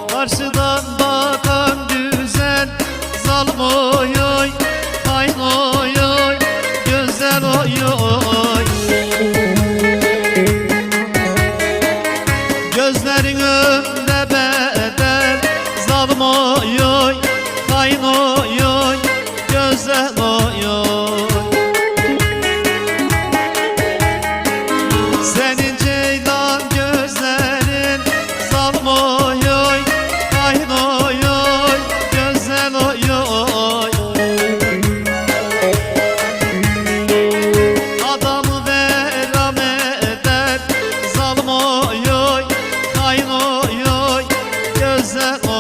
Karşıdan bakan güzel zalim oy oy, hain oy oy, güzel oy oy. Gözlerin önünde bedel zalim oy oy, hain oy oy, güzel oy oy. Senin ceylan gözlerin zalim oy oy, hain oy oy, güzel oy oy. Adamı verem eder zalim oy oy, hain oy oy, güzel oy.